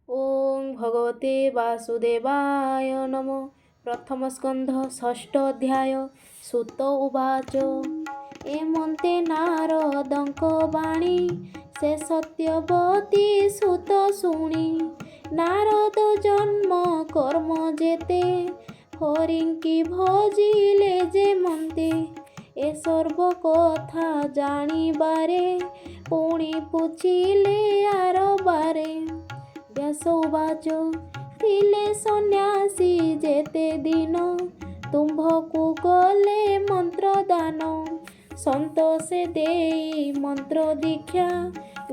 ओं भगवते वासुदेवाय नमः। प्रथम स्कंध षष्ठ अध्याय। सुत उवाच एमन्ते नारदଙ୍କ ବାଣୀ ସେ ସତ୍ୟବତୀ ସୁତ ଶୁଣି ନାରଦ ଜନ୍ମ କର୍ମ ଯେତେ ହରିଙ୍କି ଭଜିଲେ ଯେ ମନ୍ତେ ଏ ସର୍ବ କଥା ଜାଣିବାରେ ପୁଣି ପୁଛିଲେ ଆର ବାରେ। ବ୍ୟାସ ଉବାଚ ଥିଲେ ସନ୍ନ୍ୟାସୀ ଯେତେ ଦିନ ତୁମ୍ଭକୁ କଲେ ମନ୍ତ୍ର ଦାନ ସନ୍ତୋଷେ ଦେଇ ମନ୍ତ୍ର ଦୀକ୍ଷା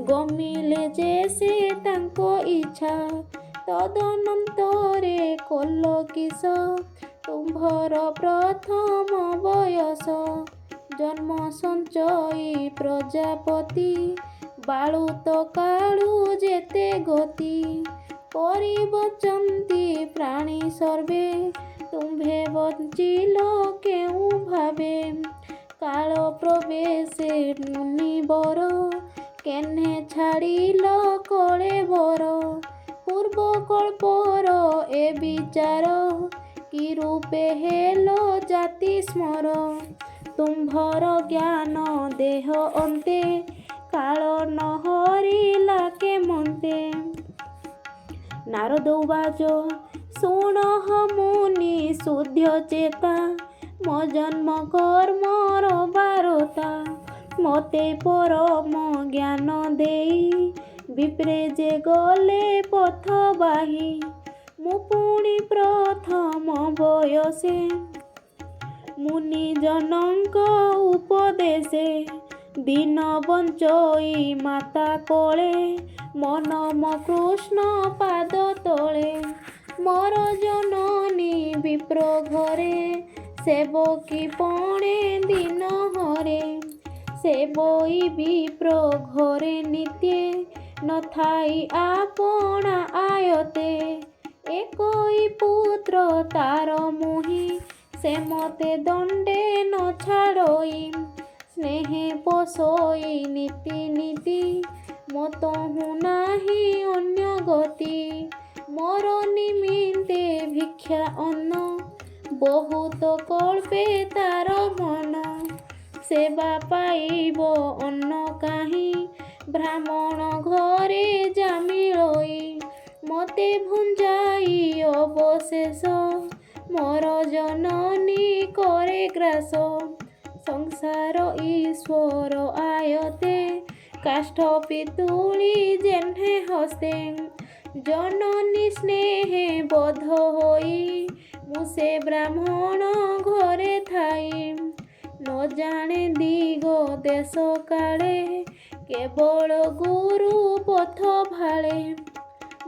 ଗମିଲେ ଯେ ସେ ତାଙ୍କ ଇଚ୍ଛା ତଦନନ୍ତରେ କଲ କିସ ତୁମ୍ଭର ପ୍ରଥମ ବୟସ ଜନ୍ମ ସଞ୍ଚଇ ପ୍ରଜାପତି ବାଳୁତ କାଳୁ ଯେତେ ଗତି ପରିବଚନ୍ତି ପ୍ରାଣୀ ସର୍ବେ ତୁମ୍ଭେ ବଞ୍ଚିଲ କେଉଁ ଭାବେ କାଳ ପ୍ରବେଶେ ମୁନିବର କେହ୍ନେ ଛାଡ଼ିଲ କଳେବର ପୂର୍ବ କଳ୍ପର ଏ ବିଚାର କି ରୂପେ ହେଲ ଜାତି ସ୍ମର ତୁମ୍ଭର ଜ୍ଞାନ ଦେହ ଅନ୍ତେ କାଳ ନ ହରିଲା କେମନ୍ତେ। ନାରଦ ଉବାଚ ଶୁଣଃ ମୁନି ଶୁଦ୍ଧ ଚେତା ମୋ ଜନ୍ମ କର୍ମର ବାରତା ମୋତେ ପରମ ଜ୍ଞାନ ଦେଇ ବିପ୍ରେ ଯେ ଗଲେ ପଥ ବାହି ମୁଁ ପୁଣି ପ୍ରଥମ ବୟସେ ମୁନି ଜନଙ୍କ ଉପଦେଶେ ଦିନ ବଞ୍ଚଇ ମାତା କୋଳେ ମନ ମୋ କୃଷ୍ଣ ପାଦ ତଳେ ମୋର ଜନନୀ ବିପ୍ର ଘରେ ସେବକୀ ପଣେ ଦିନ ହରେ ସେବଇ ବିପ୍ର ଘରେ ନିତ୍ୟେ ନଥାଇ ଆପଣା ଆୟତେ ଏକଇ ପୁତ୍ର ତାର ମୁହିଁ ସେ ମତେ ଦଣ୍ଡେ ନ ଛାଡ଼ଇ ସ୍ନେହେ ପୋଷଇ ନୀତି ନୀତି ମତହୁ ନାହିଁ ଅନ୍ୟ ଗତି ମୋର ନିମିତ୍ତେ ଭିକ୍ଷା ଅନ୍ନ ବହୁତ କଳ୍ପେ ତାର ମନ ସେବା ପାଇବ ଅନ୍ନ କାହିଁ ବ୍ରାହ୍ମଣ ଘରେ ଜାମିଳଇ ମତେ ଭୁଞ୍ଜାଇ ଅବଶେଷ ମୋର ଜନନୀ କରେ ଗ୍ରାସ ସଂସାର ଈଶ୍ୱର ଆୟତେ କାଷ୍ଠ ପିତୁଳି ଯେହ୍ନେ ହସ୍ତେ ଜନନୀ ସ୍ନେହେ ବଧ ହୋଇ ମୁଁ ସେ ବ୍ରାହ୍ମଣ ଘରେ ଥାଇ ନ ଜାଣେ ଦିଗ ଦେଶ କାଳେ କେବଳ ଗୁରୁ ପଥ ଭାଳେ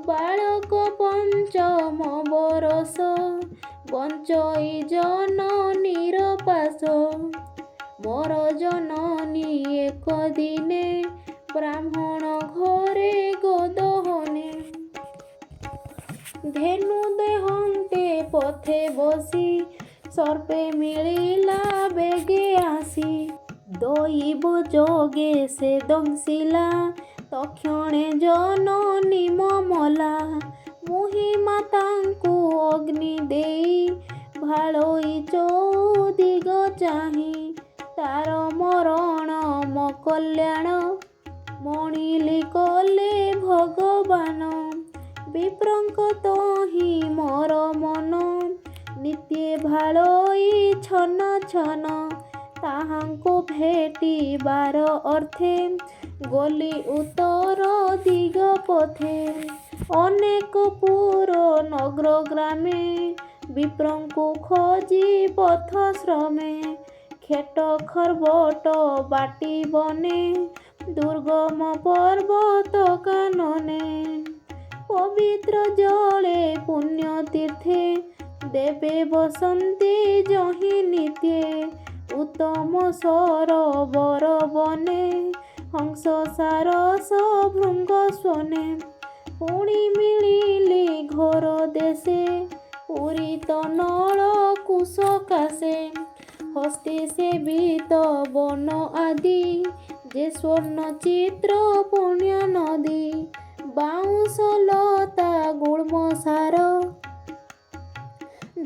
ବାଳକ ପଞ୍ଚମ ବରଷ ବଞ୍ଚଇ ଜନନୀର ପାଶ ମୋର ଜନନୀ ଏକ ଦିନେ ବ୍ରାହ୍ମଣ ଘରେ ଗୋଦହନେ ଧେନୁ ଦେହନ୍ତେ ପଥେ ବସି ସର୍ପେ ମିଳିଲା ବେগে ଆସି ଦଇବ ଯୋଗେ ସେ ଦଂଶିଲା ତକ୍ଷଣେ ଜନନୀ ମମଲା ମୁହିଁ ମାତାଙ୍କୁ ଅଗ୍ନି ଦେଇ ଭାଳଇ ଚଉଦିଗ ଚାହିଁ ତାର ମରଣ ମୋ କଲ୍ୟାଣ ମଣିଲି କଲେ ଭଗବାନ ବିପ୍ରଙ୍କ ତହିଁ ମୋର ମନ ନିତ୍ୟେ ଭାଳଇ ଛନ ଛନ ତାହାଙ୍କୁ ଭେଟିବାର ଅର୍ଥେ ଗଲି ଉତ୍ତର ଦିଗ ପଥେ ଅନେକ ପୁର ନଗର ଗ୍ରାମେ ବିପ୍ରଙ୍କୁ ଖୋଜି ପଥ ଶ୍ରମେ ଖେଟ ଖର୍ବଟ ବାଟି ବନେ ଦୁର୍ଗମ ପର୍ବତ କାନନେ ପବିତ୍ର ଜଳେ ପୁଣ୍ୟ ତୀର୍ଥେ ଦେବେ ବସନ୍ତି ଯହିଁ ନିତ୍ୟେ ଉତ୍ତମ ସରୋବର ବନେ ହଂସ ସାରସ ଭୃଙ୍ଗ ସ୍ୱନେ ପୁଣି ମିଳିଲି ଘୋର ଦେଶେ ପୁରୀତ ନଳ କୁଶ କାଶେ ହସ୍ତେ ସେବିତ ବନ ଆଦି যে স্বর্ণ চিত্র পুণ্য নদী বাউঁশ লতা ତା ଗୁଳ୍ମ ସାର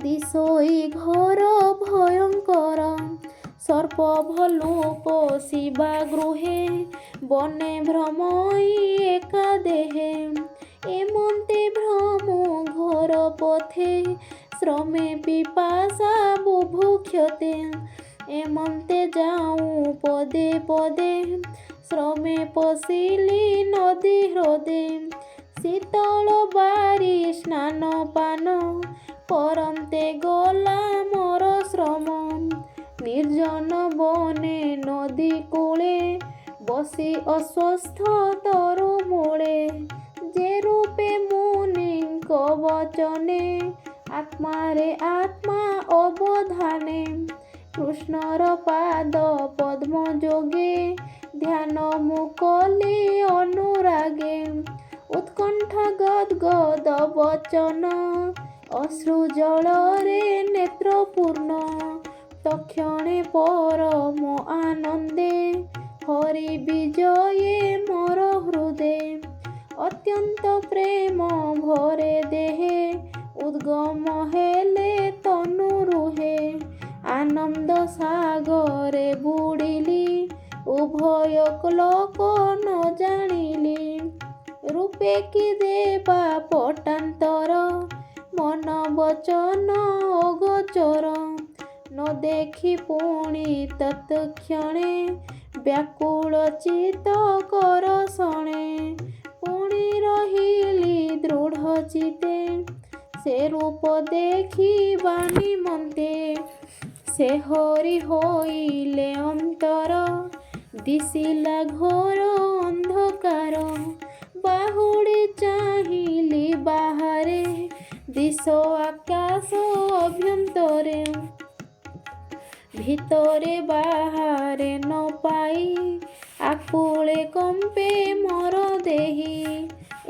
ଦିଶୋଇ ଘର ଭୟଙ୍କର ସର୍ପ ଭଲୁକ ଶିବା ଗୃହେ ବନେ ଭ୍ରମଇ ଏକା ଦେହେ ଏମନ୍ତେ ଭ୍ରମ ଘର ପଥେ ଶ୍ରମେ ପିପାସା ବୁଭୁକ୍ଷତେ ଏମନ୍ତେ ଯାଉଁ ପଦେ ପଦେ ଶ୍ରମେ ପଶିଲି ନଦୀ ହ୍ରଦେ ଶୀତଳ ବାରି ସ୍ନାନ ପାନ କରନ୍ତେ ଗଲା ମୋର ଶ୍ରମ ନିର୍ଜନ ବନେ ନଦୀ କୂଳେ ବସି ଅସ୍ୱସ୍ଥ ତରୁ ମୂଳେ ଯେ ରୂପେ ମୁନିଙ୍କ ବଚନେ ଆତ୍ମାରେ ଆତ୍ମା ଅବଧାନେ କୃଷ୍ଣର ପାଦ ପଦ୍ମ ଯୋଗେ ଧ୍ୟାନ ମୁଁ କଲି ଅନୁରାଗେ ଉତ୍କଣ୍ଠା ଗଦ୍ଗଦ ବଚନ ଅଶ୍ରୁ ଜଳରେ ନେତ୍ର ପୂର୍ଣ୍ଣ ତକ୍ଷଣେ ପରମ ଆନନ୍ଦେ ହରି ବିଜୟେ ମୋର ହୃଦେ ଅତ୍ୟନ୍ତ ପ୍ରେମ ଭରେ ଦେହେ ଉଦ୍ଗମ ହେଲେ ତନୁ ରୁହେ ଆନନ୍ଦ ସାଗରେ ବୁଡ଼ିଲି ଉଭୟ ଲୋକ ନ ଜାଣିଲି ରୂପେ କି ଦେବା ପଟାନ୍ତର ମନ ବଚନ ଅଗୋଚର ନ ଦେଖି ପୁଣି ତତ୍କ୍ଷଣେ ବ୍ୟାକୁଳ ଚିତ କର ଶଣେ ପୁଣି ରହିଲି ଦୃଢ଼ ଚିତେ ସେ ରୂପ ଦେଖିବା ନିମନ୍ତେ ସେ ହରି ହୋଇଲେ ଅନ୍ତର ଦିଶିଲା ଘୋର ଅନ୍ଧକାର ବାହୁଡ଼ି ଚାହିଁଲି ବାହାରେ ଦିଶ ଆକାଶ ଅଭ୍ୟନ୍ତରେ ଭିତରେ ବାହାରେ ନ ପାଇ ଆକୁଳେ କମ୍ପେ ମୋର ଦେହି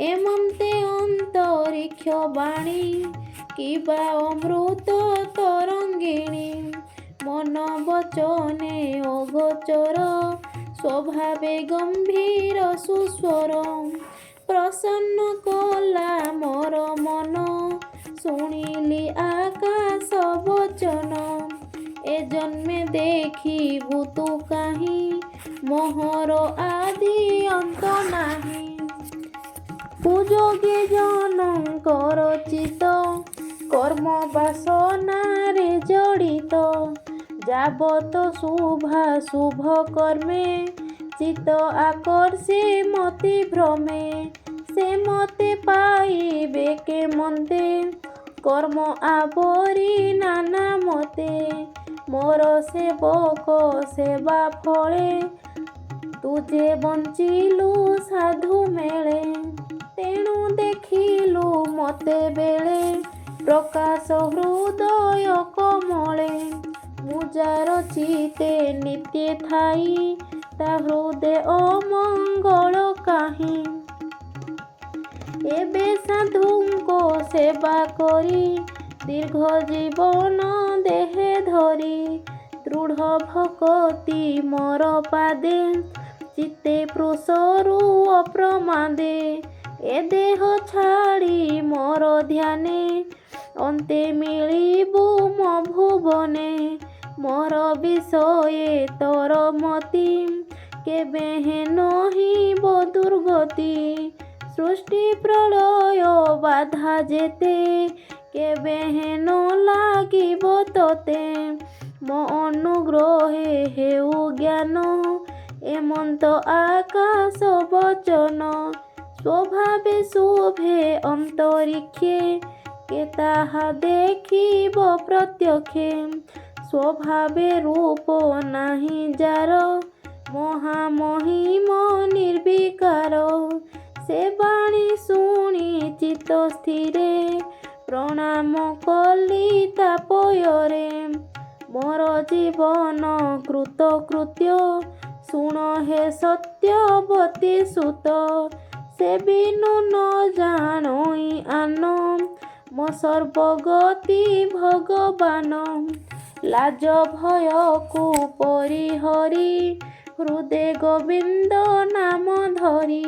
ଏମନ୍ତେ ଅନ୍ତରିକ୍ଷ ବାଣୀ କିବା ଅମୃତ ତରଙ୍ଗିଣୀ ମନ ବଚନେ ଅଗୋଚର ସ୍ୱଭାବେ ଗମ୍ଭୀର ସୁସ୍ୱର ପ୍ରସନ୍ନ କଲା ମୋର ମନ ଶୁଣିଲି ଆକାଶ ବଚନ ଏ ଜନ୍ମେ ଦେଖିବୁ ତୁ କାହିଁ ମୋହର ଆଦି ଅନ୍ତ ନାହିଁ ପୂଜୋଗେ ଜନଙ୍କର ଚିତ କର୍ମ ବାସନାରେ ଜଡ଼ିତ ଯାବତ ଶୁଭ କର୍ମେ ଚିତ ଆକର୍ଷେ ମତି ଭ୍ରମେ ସେ ମତେ ପାଇବେ କେମନ୍ତେ କର୍ମ ଆବରି ନାନା ମତେ ମୋର ସେବକ ସେବା ଫଳେ ତୁଜେ ବଞ୍ଚିଲୁ ସାଧୁ ମେଳେ ତେଣୁ ଦେଖିଲୁ ମତେ ବେଳେ ପ୍ରକାଶ ହୃଦୟ କମଳେ ମୁଁ ଯାର ଚିତେ ନିତ୍ୟ ଥାଇ ତା ହୃଦେ ଅମଙ୍ଗଳ କାହିଁ ଏବେ ସାଧୁଙ୍କ ସେବା କରି ଦୀର୍ଘ ଜୀବନ ଦେହେ ଧରି ଦୃଢ଼ ଭକତି ମୋର ପାଦେ ଚିତେ ପୃଷରୁ ଅପ୍ରମାଦେ ଏ ଦେହ ଛାଡ଼ି ମୋର ଧ୍ୟାନେ ଅନ୍ତେ ମିଳିବୁ ମୋ ଭୁବନେ ମୋର ବିଷये ତୋର ମତି କେବେ ନହିବ ଦୁର୍ଗତି ସୃଷ୍ଟି ପ୍ରଳୟ ବାଧା ଯେତେ କେବେ ନ ଲାଗିବ ତୋତେ ମୋ ଅନୁଗ୍ରହେ ହେଉ ଜ୍ଞାନ ଏମନ୍ତ ଆକାଶ ବଚନ ସ୍ୱଭାବେ ଶୁଭେ ଅନ୍ତରିକ୍ଷେ କେ ତାହା ଦେଖିବ ପ୍ରତ୍ୟକ୍ଷେ ସ୍ୱଭାବେ ରୂପ ନାହିଁ ଯାର ମହାମହିମ ନିର୍ବିକାର ସେ ବାଣୀ ଶୁଣି ଚିତ୍ତ ସ୍ଥିରେ ପ୍ରଣାମ କଲି ତାପୟରେ ମୋର ଜୀବନ କୃତକୃତ୍ୟ ଶୁଣ ହେ ସତ୍ୟବତୀ ସୁତ ସେ ବିନୁ ନ ଜାଣଇ ଆନ ମୋ ସର୍ବଗତି ଭଗବାନ ଲାଜ ଭୟକୁ ପରିହରି ହୃଦେ ଗୋବିନ୍ଦ ନାମ ଧରି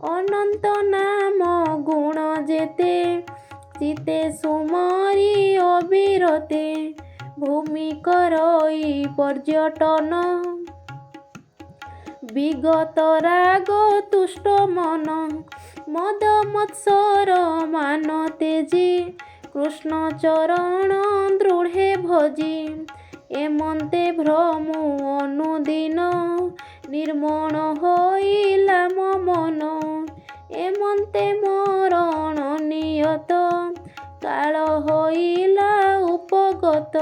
ଅନନ୍ତ ନାମ ଗୁଣ ଯେ যেতে চিতে সুমরি অবিরতে ভূমি করই পর্যটন বিগত রাগ তুষ্ট মন মদ মৎসর মান তেজি কৃষ্ণ চরণ দৃঢ়ে ভজি এমন্তে ভ্রমু অনুদিন নির্মণ হইলা মন এমন্তে মরণ নিয়ত কাল হইলা উপগত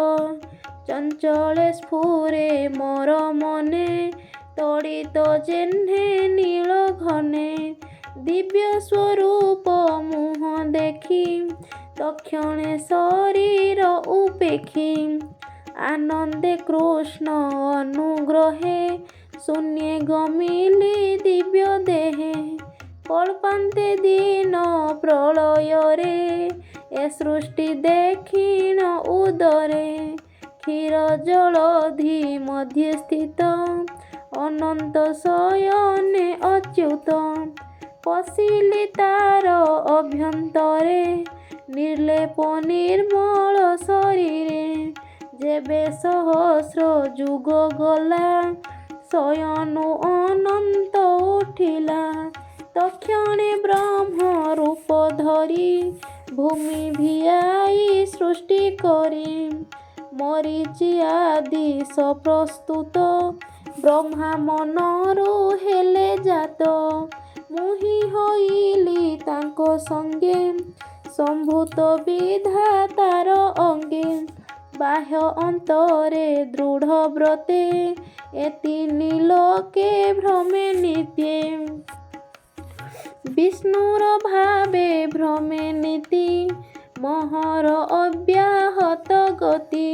চঞ্চলে স্ফুরে মোর মনে তড়িত যেহ্নে নীল ঘনে দিব্য স্বরূপ মুহ দেখি তক্ষণে শরীর উপেক্ষী আনন্দে কৃষ্ণ অনুগ্রহে শূন্যে গমিলি দিব্য দেহে কল্পান্তে দিন প্রলୟରେ এ সৃষ্টি দেখিণ উদরে ক্ষীর জলধি মধ্যে স্থিত অনন্ত শয়নে অচ্যুত পশিলি তার অভ্যন্তরে নির্লেপ নির্মল শরীরে যেবে সহস্র যুগ গলা শয়নু অনন্ত উঠিলা তক্ষণে ব্রহ্ম রূপ ধরি ভূমি ভিয়াই সৃষ্টি করি মরিচি আদি সপ্রস্তুত ব্রহ্মা মনରୁ ହେଲେ ଜାତ ମୁହିଁ ହଇଲି ତାଙ୍କ ସଙ୍ଗେ ସମ୍ଭୂତ ବିଧାତାର ଅଙ୍ଗେ ବାହ୍ୟ ଅନ୍ତରେ ଦୃଢ଼ ବ୍ରତେ ଏ ତିନି ଲୋକେ ଭ୍ରମେ ନିତ୍ୟେ ବିଷ୍ଣୁର ଭାବେ ଭ୍ରମେ ନୀତି ମହର ଅବ୍ୟାହତ ଗତି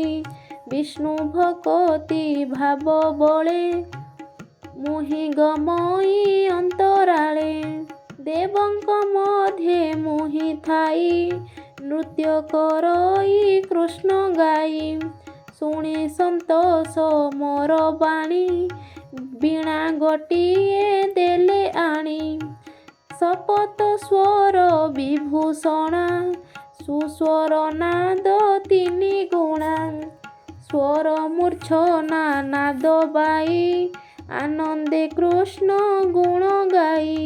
ବିଷ୍ଣୁ ଭକତି ଭାବ ବଳେ ମୁହିଁ ଗମଇ ଅନ୍ତରାଳେ ଦେବଙ୍କ ମଧ୍ୟେ ମୁହିଁ ଥାଇ ନୃତ୍ୟ କରଇ କୃଷ୍ଣ ଗାଇ ଶୁଣି ସନ୍ତୋଷ ମୋର ବାଣୀ ବୀଣା ଗୋଟିଏ ଦେଲେ ଆଣି ଶପଥ ସ୍ୱର ବିଭୂଷଣା ସୁସ୍ୱର ନାଦ ତିନି ଗୁଣା ସ୍ୱର ମୂର୍ଚ୍ଛନା ନାଦ ବାଇ ଆନନ୍ଦେ କୃଷ୍ଣ ଗୁଣ ଗାଇ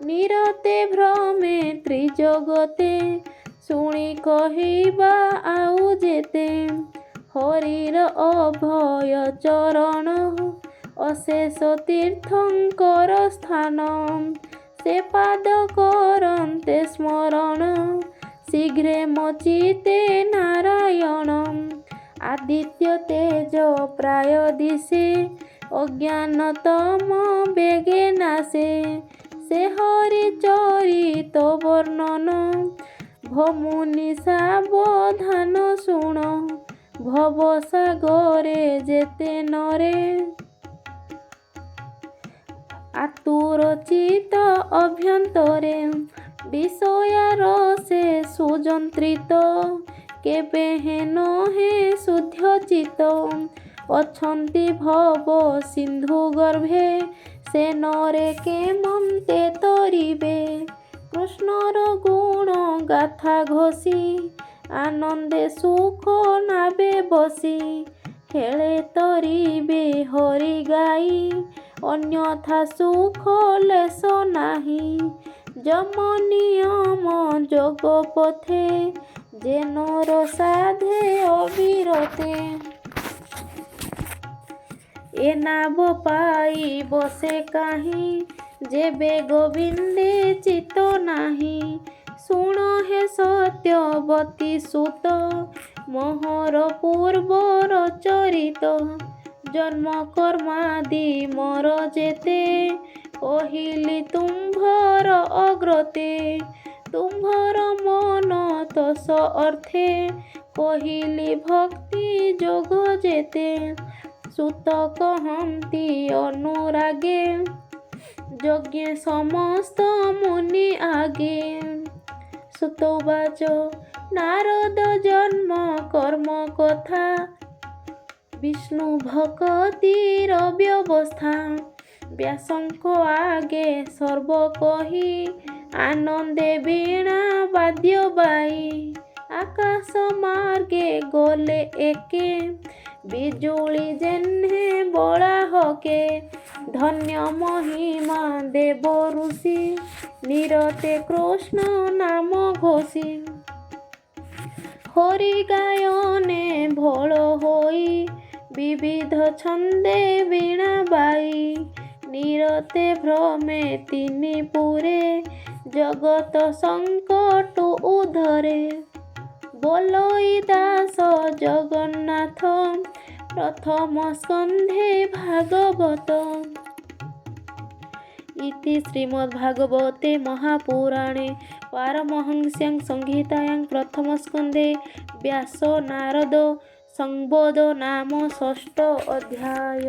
ନିରତେ ଭ୍ରମେ ତ୍ରିଜଗତେ ଶୁଣି କହିବା ଆଉ ଯେତେ ହରିର ଅଭୟ ଚରଣ ଅଶେଷ ତୀର୍ଥଙ୍କର ସ୍ଥାନ ସେ ପାଦ କରନ୍ତେ ସ୍ମରଣ ଶୀଘ୍ରେ ମଚିତେ ନାରାୟଣ ଆଦିତ୍ୟ ତେଜ ପ୍ରାୟ ଦିଶେ ଅଜ୍ଞାନତମ ବେଗେ ନାଶେ ସେ ହରି ଚରିତ ବର୍ଣ୍ଣନ ଭମୁନି ସାବଧାନ ଶୁଣ ଭବସାଗରେ ଯେତେ ନରେ ଆତୁର ଚିତ ଅଭ୍ୟନ୍ତରେ ବିଷୟାର ସେ ସୁଯନ୍ତ୍ରିତ କେବେ ହେନ ହେ ଶୁଦ୍ଧ ଚିତ ଅଛନ୍ତି ଭବ ସିନ୍ଧୁ ଗର୍ଭେ ସେ ନରେ କେମନ୍ତେ ତରିବେ କୃଷ୍ଣର ଗୁଣ ଗାଥା ଘୋଷି ଆନନ୍ଦେ ସୁଖ ନାବେ ବସି ହେଳେ ତରିବେ ହରି ଗାଇ ଅନ୍ୟଥା ସୁଖ ଲେଶ ନାହିଁ ଯମ ନିୟମ ଯୋଗ ପଥେ ଯେ ନର ସାଧେ ଅବିରତେ ଏ ନାବ ପାଇ ବସେ କାହିଁ ଯେବେ ଗୋବିନ୍ଦେ ଚିତ ନାହିଁ ଶୁଣ ହେ ସତ୍ୟବତୀ ସୁତ ମୋହର ପୂର୍ବର ଚରିତ ଜନ୍ମ କର୍ମାଦି ମୋର ଯେତେ କହିଲି ତୁମ୍ଭର ଅଗ୍ରତେ ତୁମ୍ଭର ମନ ତସ ଅର୍ଥେ କହିଲି ଭକ୍ତି ଯୋଗ ଯେତେ ସୁତ କହନ୍ତି ଅନୁରାଗେ ଯଜ୍ଞେ ସମସ୍ତ ମୁନି ଆଗେ ସୁତବାଚ ନାରଦ ଜନ୍ମ କର୍ମ କଥା ବିଷ୍ଣୁ ଭକତିର ବ୍ୟବସ୍ଥା ବ୍ୟାସଙ୍କ ଆଗେ ସର୍ବ କହି ଆନନ୍ଦେ ବୀଣା ବାଦ୍ୟ ବାଇ ଆକାଶ ମାର୍ଗେ ଗଲେ ଏକେ ବିଜୁଳି ଯେହ୍ନେ ବଳା ହକେ ଧନ୍ୟ ମହିମା ଦେବ ଋଷି ନିରତେ କୃଷ୍ଣ ନାମ ଘୋଷି হরি গায়নে ভোল হই বিবিধ ছন্দে বীণা বাই নিরতে ভ্রমে তিনি পুরে জগত সংকট উধরে বলই দাস জগন্নাথ প্রথম স্কন্ধে ভাগবত इति श्रीमद्भागवते महापुराणे पारमहंस्यां संहितायां प्रथमस्कन्धे व्यास नारद संवाद नाम षष्ठ अध्याय।